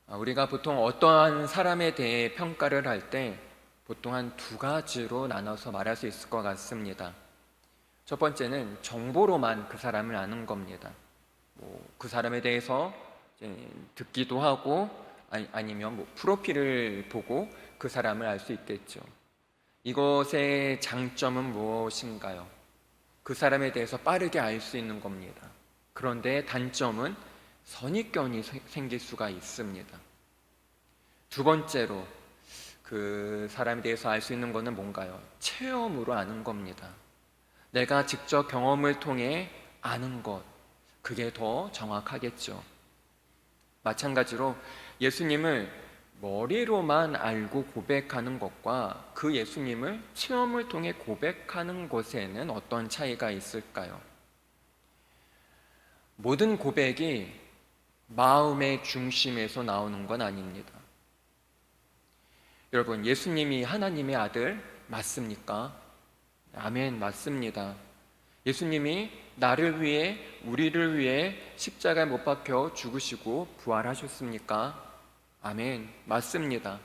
우리가 보통 어떠한 사람에 대해 평가를 할 때 보통 한 두 가지로 나눠서 말할 수 있을 것 같습니다. 첫 번째는 정보로만 그 사람을 아는 겁니다. 그 사람에 대해서 이제 듣기도 하고 아니면 프로필을 보고 그 사람을 알 수 있겠죠. 이것의 장점은 무엇인가요? 그 사람에 대해서 빠르게 알 수 있는 겁니다. 그런데 단점은 선입견이 생길 수가 있습니다. 두 번째로 그 사람에 대해서 알 수 있는 것은 뭔가요? 체험으로 아는 겁니다. 내가 직접 경험을 통해 아는 것, 그게 더 정확하겠죠. 마찬가지로 예수님을 머리로만 알고 고백하는 것과 그 예수님을 체험을 통해 고백하는 것에는 어떤 차이가 있을까요? 모든 고백이 마음의 중심에서 나오는 건 아닙니다. 여러분, 예수님이 하나님의 아들 맞습니까? 아멘, 맞습니다. 예수님이 나를 위해, 우리를 위해 십자가에 못 박혀 죽으시고 부활하셨습니까? 아멘, 맞습니다.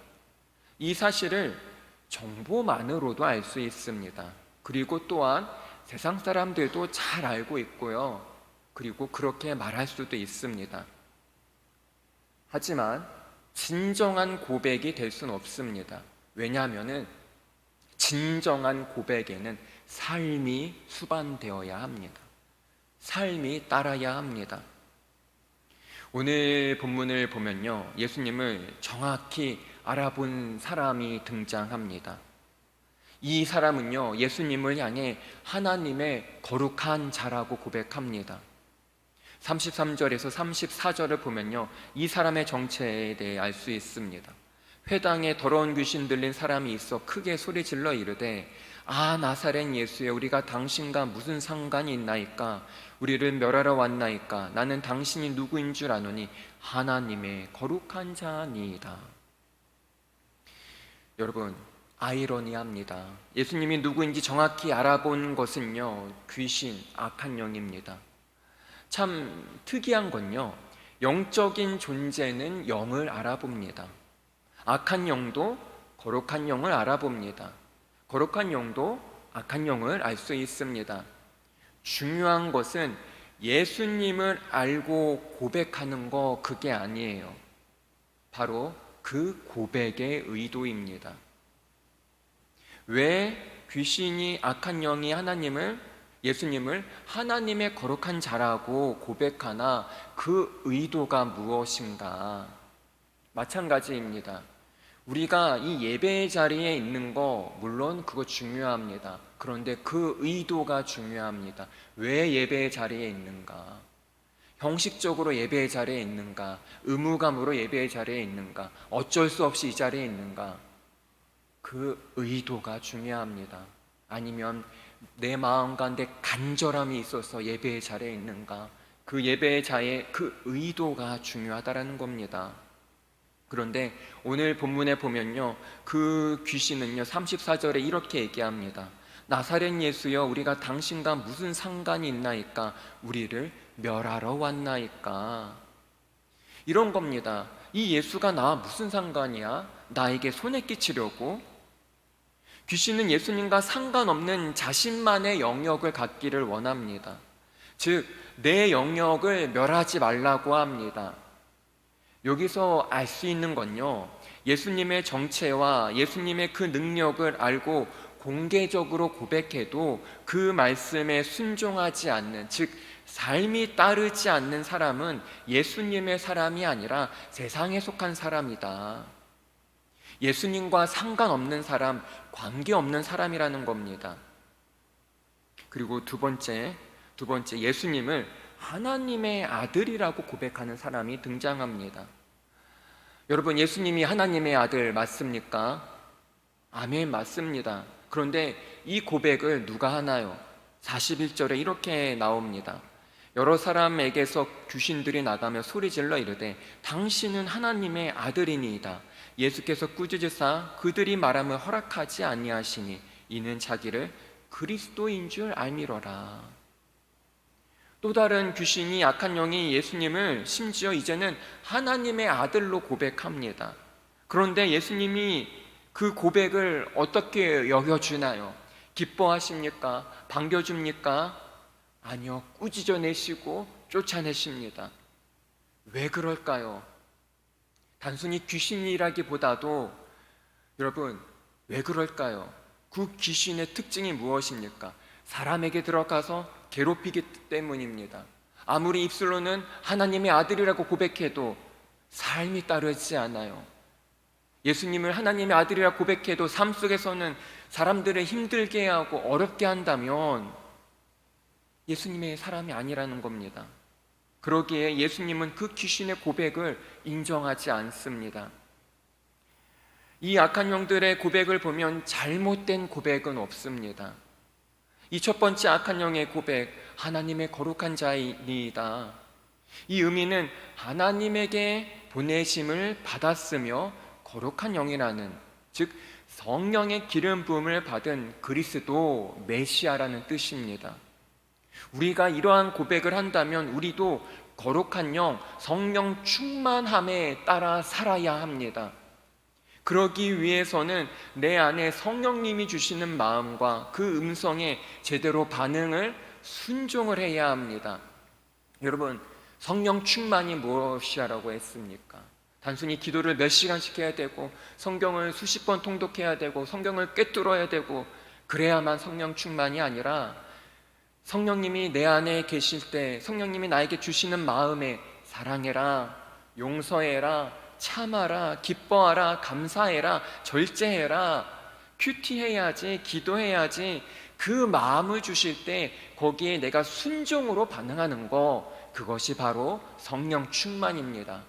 이 사실을 정보만으로도 알 수 있습니다. 그리고 또한 세상 사람들도 잘 알고 있고요. 그리고 그렇게 말할 수도 있습니다. 하지만 진정한 고백이 될 수는 없습니다. 왜냐하면 진정한 고백에는 삶이 수반되어야 합니다. 삶이 따라야 합니다. 오늘 본문을 보면요, 예수님을 정확히 알아본 사람이 등장합니다. 이 사람은요, 예수님을 향해 하나님의 거룩한 자라고 고백합니다. 33절에서 34절을 보면요, 이 사람의 정체에 대해 알 수 있습니다. 회당에 더러운 귀신 들린 사람이 있어 크게 소리질러 이르되, 나사렛 예수여, 우리가 당신과 무슨 상관이 있나이까? 우리를 멸하러 왔나이까? 나는 당신이 누구인 줄 아노니 하나님의 거룩한 자니이다. 여러분, 아이러니합니다. 예수님이 누구인지 정확히 알아본 것은요, 귀신, 악한 영입니다. 참 특이한 건요, 영적인 존재는 영을 알아봅니다. 악한 영도 거룩한 영을 알아봅니다. 거룩한 영도 악한 영을 알 수 있습니다. 중요한 것은 예수님을 알고 고백하는 거, 그게 아니에요. 바로 그 고백의 의도입니다. 왜 귀신이, 악한 영이 예수님을 하나님의 거룩한 자라고 고백하나, 그 의도가 무엇인가? 마찬가지입니다. 우리가 이 예배의 자리에 있는 거 물론 그거 중요합니다. 그런데 그 의도가 중요합니다. 왜 예배의 자리에 있는가? 형식적으로 예배의 자리에 있는가? 의무감으로 예배의 자리에 있는가? 어쩔 수 없이 이 자리에 있는가? 그 의도가 중요합니다. 아니면 내 마음 가운데 간절함이 있어서 예배의 자리에 있는가? 그 예배의 자리에 그 의도가 중요하다라는 겁니다. 그런데 오늘 본문에 보면요, 그 귀신은요 34절에 이렇게 얘기합니다. 나사렛 예수여, 우리가 당신과 무슨 상관이 있나이까? 우리를 멸하러 왔나이까? 이런 겁니다. 이 예수가 나와 무슨 상관이야? 나에게 손해 끼치려고? 귀신은 예수님과 상관없는 자신만의 영역을 갖기를 원합니다. 즉, 내 영역을 멸하지 말라고 합니다. 여기서 알 수 있는 건요, 예수님의 정체와 예수님의 그 능력을 알고 공개적으로 고백해도 그 말씀에 순종하지 않는, 즉 삶이 따르지 않는 사람은 예수님의 사람이 아니라 세상에 속한 사람이다. 예수님과 상관없는 사람, 관계없는 사람이라는 겁니다. 그리고 두 번째, 예수님을 하나님의 아들이라고 고백하는 사람이 등장합니다. 여러분, 예수님이 하나님의 아들 맞습니까? 아멘, 맞습니다. 그런데 이 고백을 누가 하나요? 41절에 이렇게 나옵니다. 여러 사람에게서 귀신들이 나가며 소리질러 이르되 당신은 하나님의 아들이니이다. 예수께서 꾸짖으사 그들이 말함을 허락하지 아니하시니 이는 자기를 그리스도인 줄 알미러라. 또 다른 귀신이, 악한 영이 예수님을 심지어 이제는 하나님의 아들로 고백합니다. 그런데 예수님이 그 고백을 어떻게 여겨주나요? 기뻐하십니까? 반겨줍니까? 아니요, 꾸짖어내시고 쫓아내십니다. 왜 그럴까요? 단순히 귀신이라기보다도 여러분, 왜 그럴까요? 그 귀신의 특징이 무엇입니까? 사람에게 들어가서 괴롭히기 때문입니다. 아무리 입술로는 하나님의 아들이라고 고백해도 삶이 따르지 않아요. 예수님을 하나님의 아들이라 고백해도 삶 속에서는 사람들을 힘들게 하고 어렵게 한다면 예수님의 사람이 아니라는 겁니다. 그러기에 예수님은 그 귀신의 고백을 인정하지 않습니다. 이 악한 영들의 고백을 보면 잘못된 고백은 없습니다. 이 첫 번째 악한 영의 고백, 하나님의 거룩한 자이니이다. 이 의미는 하나님에게 보내심을 받았으며 거룩한 영이라는, 즉 성령의 기름 부음을 받은 그리스도 메시아라는 뜻입니다. 우리가 이러한 고백을 한다면 우리도 거룩한 영, 성령 충만함에 따라 살아야 합니다. 그러기 위해서는 내 안에 성령님이 주시는 마음과 그 음성에 제대로 반응을 순종을 해야 합니다. 여러분, 성령 충만이 무엇이라고 했습니까? 단순히 기도를 몇 시간씩 해야 되고 성경을 수십 번 통독해야 되고 성경을 꿰뚫어야 되고 그래야만 성령 충만이 아니라 성령님이 내 안에 계실 때 성령님이 나에게 주시는 마음에 사랑해라, 용서해라, 참아라, 기뻐하라, 감사해라, 절제해라, 큐티해야지, 기도해야지, 그 마음을 주실 때 거기에 내가 순종으로 반응하는 거, 그것이 바로 성령 충만입니다.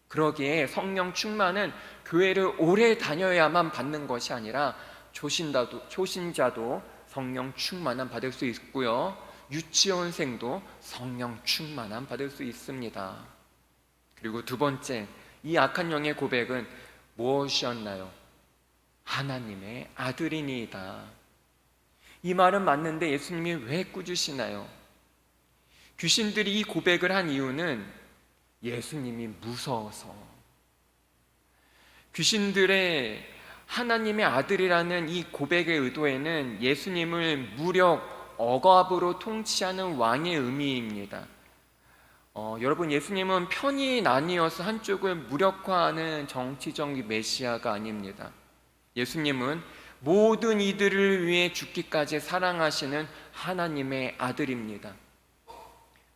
그러기에 성령 충만은 교회를 오래 다녀야만 받는 것이 아니라 초신자도 성령 충만함 받을 수 있고요, 유치원생도 성령 충만함 받을 수 있습니다. 그리고 두 번째, 이 악한 영의 고백은 무엇이었나요? 하나님의 아들이니이다. 이 말은 맞는데 예수님이 왜 꾸짖으시나요? 귀신들이 이 고백을 한 이유는 예수님이 무서워서. 귀신들의 하나님의 아들이라는 이 고백의 의도에는 예수님을 무력, 억압으로 통치하는 왕의 의미입니다. 여러분, 예수님은 편이 나뉘어서 한쪽을 무력화하는 정치적 메시아가 아닙니다. 예수님은 모든 이들을 위해 죽기까지 사랑하시는 하나님의 아들입니다.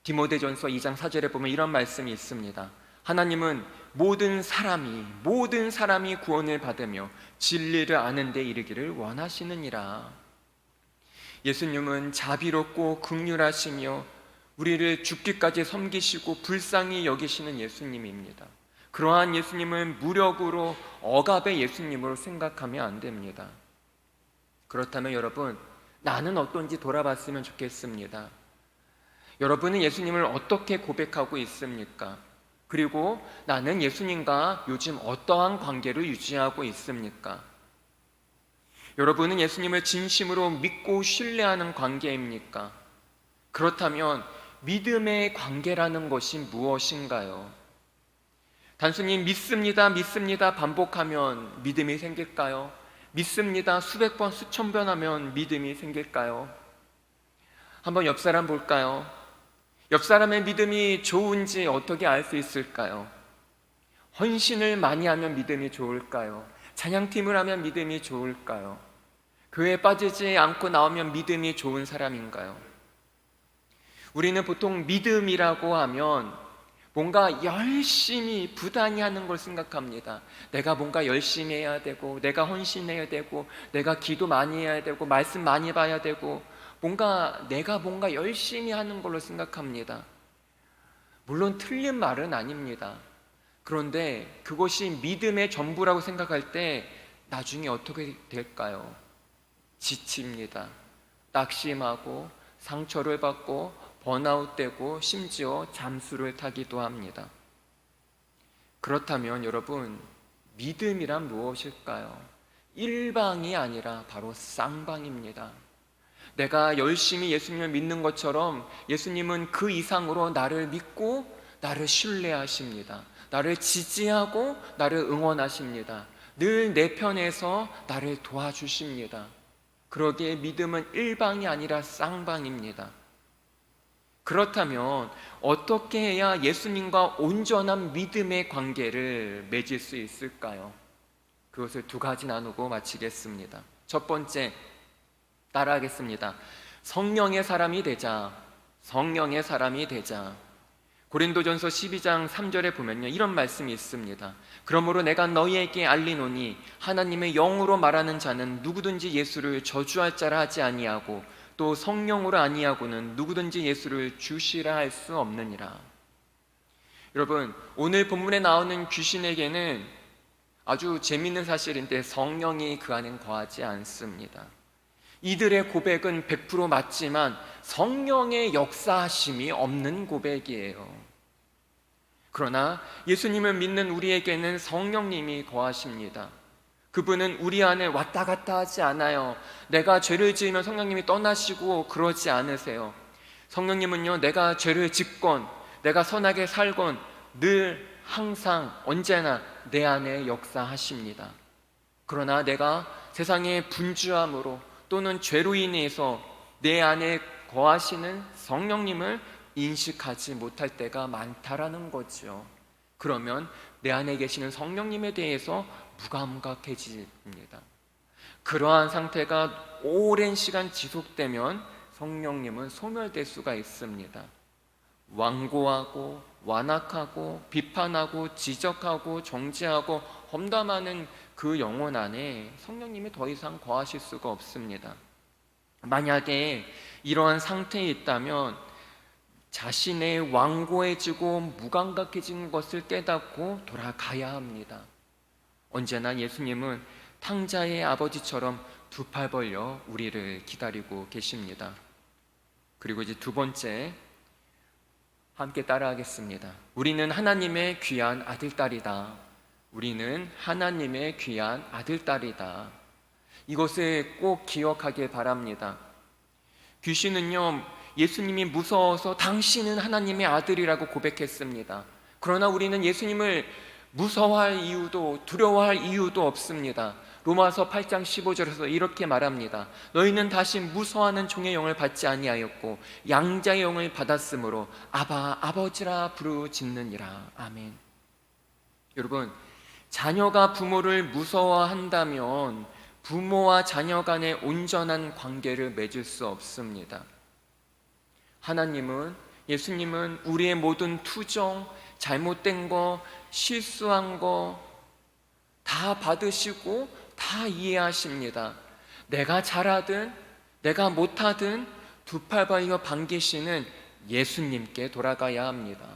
디모데전서 2장 4절에 보면 이런 말씀이 있습니다. 하나님은 모든 사람이 구원을 받으며 진리를 아는 데 이르기를 원하시느니라. 예수님은 자비롭고 긍휼하시며 우리를 죽기까지 섬기시고 불쌍히 여기시는 예수님입니다. 그러한 예수님을 무력으로, 억압의 예수님으로 생각하면 안 됩니다. 그렇다면 여러분, 나는 어떤지 돌아봤으면 좋겠습니다. 여러분은 예수님을 어떻게 고백하고 있습니까? 그리고 나는 예수님과 요즘 어떠한 관계를 유지하고 있습니까? 여러분은 예수님을 진심으로 믿고 신뢰하는 관계입니까? 그렇다면 믿음의 관계라는 것이 무엇인가요? 단순히 믿습니다 반복하면 믿음이 생길까요? 믿습니다 수백 번 수천 번 하면 믿음이 생길까요? 한번 옆 사람 볼까요? 옆 사람의 믿음이 좋은지 어떻게 알 수 있을까요? 헌신을 많이 하면 믿음이 좋을까요? 찬양팀을 하면 믿음이 좋을까요? 교회에 빠지지 않고 나오면 믿음이 좋은 사람인가요? 우리는 보통 믿음이라고 하면 뭔가 열심히 부단히 하는 걸 생각합니다. 내가 뭔가 열심히 해야 되고, 내가 헌신해야 되고, 내가 기도 많이 해야 되고, 말씀 많이 봐야 되고, 내가 뭔가 열심히 하는 걸로 생각합니다. 물론 틀린 말은 아닙니다. 그런데 그것이 믿음의 전부라고 생각할 때 나중에 어떻게 될까요? 지칩니다. 낙심하고 상처를 받고 번아웃되고 심지어 잠수를 타기도 합니다. 그렇다면 여러분, 믿음이란 무엇일까요? 일방이 아니라 바로 쌍방입니다. 내가 열심히 예수님을 믿는 것처럼 예수님은 그 이상으로 나를 믿고 나를 신뢰하십니다. 나를 지지하고 나를 응원하십니다. 늘 내 편에서 나를 도와주십니다. 그러기에 믿음은 일방이 아니라 쌍방입니다. 그렇다면 어떻게 해야 예수님과 온전한 믿음의 관계를 맺을 수 있을까요? 그것을 두 가지 나누고 마치겠습니다. 첫 번째, 따라하겠습니다. 성령의 사람이 되자. 성령의 사람이 되자. 고린도전서 12장 3절에 보면요, 이런 말씀이 있습니다. 그러므로 내가 너희에게 알리노니 하나님의 영으로 말하는 자는 누구든지 예수를 저주할 자라 하지 아니하고 또 성령으로 아니하고는 누구든지 예수를 주시라 할 수 없느니라. 여러분, 오늘 본문에 나오는 귀신에게는 아주 재미있는 사실인데 성령이 그 안엔 거하지 않습니다. 이들의 고백은 100% 맞지만 성령의 역사하심이 없는 고백이에요. 그러나 예수님을 믿는 우리에게는 성령님이 거하십니다. 그분은 우리 안에 왔다 갔다 하지 않아요. 내가 죄를 지으면 성령님이 떠나시고 그러지 않으세요. 성령님은요, 내가 죄를 짓건 내가 선하게 살건 늘 항상 언제나 내 안에 역사하십니다. 그러나 내가 세상의 분주함으로 또는 죄로 인해서 내 안에 거하시는 성령님을 인식하지 못할 때가 많다라는 거죠. 그러면 내 안에 계시는 성령님에 대해서 무감각해집니다. 그러한 상태가 오랜 시간 지속되면 성령님은 소멸될 수가 있습니다. 완고하고 완악하고 비판하고 지적하고 정죄하고 험담하는 그 영혼 안에 성령님이 더 이상 거하실 수가 없습니다. 만약에 이러한 상태에 있다면 자신의 완고해지고 무감각해진 것을 깨닫고 돌아가야 합니다. 언제나 예수님은 탕자의 아버지처럼 두 팔 벌려 우리를 기다리고 계십니다. 그리고 이제 두 번째, 함께 따라하겠습니다. 우리는 하나님의 귀한 아들딸이다. 우리는 하나님의 귀한 아들딸이다. 이것을 꼭 기억하길 바랍니다. 귀신은요, 예수님이 무서워서 당신은 하나님의 아들이라고 고백했습니다. 그러나 우리는 예수님을 무서워할 이유도 두려워할 이유도 없습니다. 로마서 8장 15절에서 이렇게 말합니다. 너희는 다시 무서워하는 종의 영을 받지 아니하였고 양자의 영을 받았으므로 아바 아버지라 부르짖느니라. 아멘. 여러분, 자녀가 부모를 무서워한다면 부모와 자녀 간의 온전한 관계를 맺을 수 없습니다. 하나님은, 예수님은 우리의 모든 투정, 잘못된 거, 실수한 거 다 받으시고 다 이해하십니다. 내가 잘하든 내가 못하든 두 팔 벌려 반기시는 예수님께 돌아가야 합니다.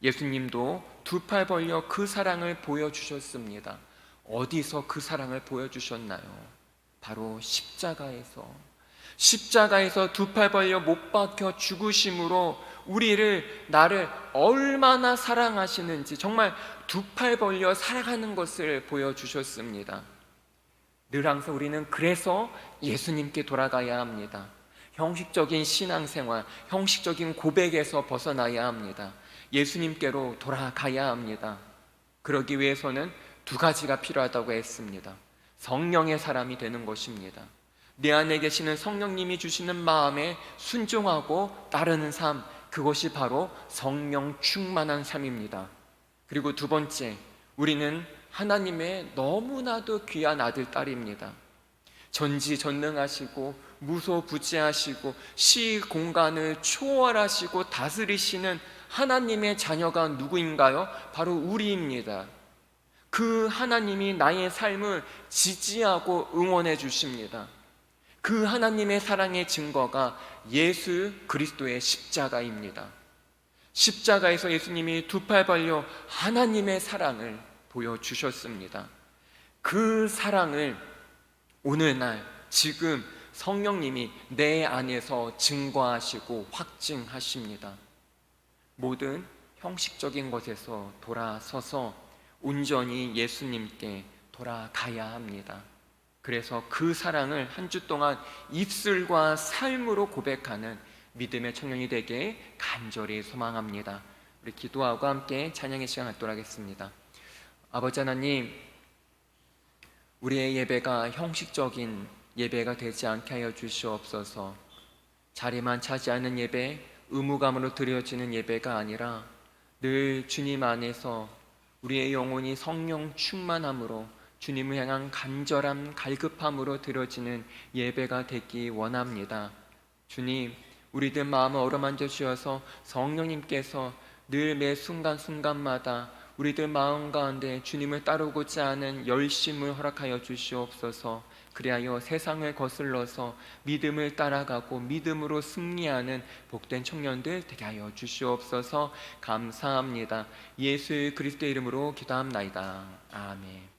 예수님도 두 팔 벌려 그 사랑을 보여주셨습니다. 어디서 그 사랑을 보여주셨나요? 바로 십자가에서 두 팔 벌려 못 박혀 죽으심으로 나를 얼마나 사랑하시는지 정말 두 팔 벌려 사랑하는 것을 보여주셨습니다. 늘 항상 우리는 그래서 예수님께 돌아가야 합니다. 형식적인 신앙생활, 형식적인 고백에서 벗어나야 합니다. 예수님께로 돌아가야 합니다. 그러기 위해서는 두 가지가 필요하다고 했습니다. 성령의 사람이 되는 것입니다. 내 안에 계시는 성령님이 주시는 마음에 순종하고 따르는 삶, 그것이 바로 성령 충만한 삶입니다. 그리고 두 번째, 우리는 하나님의 너무나도 귀한 아들, 딸입니다. 전지전능하시고 무소부지하시고 시 공간을 초월하시고 다스리시는 하나님의 자녀가 누구인가요? 바로 우리입니다. 그 하나님이 나의 삶을 지지하고 응원해 주십니다. 그 하나님의 사랑의 증거가 예수 그리스도의 십자가입니다. 십자가에서 예수님이 두 팔 벌려 하나님의 사랑을 보여주셨습니다. 그 사랑을 오늘날 지금 성령님이 내 안에서 증거하시고 확증하십니다. 모든 형식적인 것에서 돌아서서 온전히 예수님께 돌아가야 합니다. 그래서 그 사랑을 한 주 동안 입술과 삶으로 고백하는 믿음의 청년이 되게 간절히 소망합니다. 우리 기도하고 함께 찬양의 시간 갖도록 하겠습니다. 아버지 하나님, 우리의 예배가 형식적인 예배가 되지 않게 하여 주시옵소서. 자리만 차지하는 예배, 의무감으로 드려지는 예배가 아니라 늘 주님 안에서 우리의 영혼이 성령 충만함으로 주님을 향한 간절한 갈급함으로 드려지는 예배가 되기 원합니다. 주님, 우리들 마음을 어루만져 주셔서 성령님께서 늘 매 순간순간마다 우리들 마음 가운데 주님을 따르고자 하는 열심을 허락하여 주시옵소서. 그리하여 세상을 거슬러서 믿음을 따라가고 믿음으로 승리하는 복된 청년들 되게 하여 주시옵소서. 감사합니다. 예수 그리스도의 이름으로 기도합나이다. 아멘.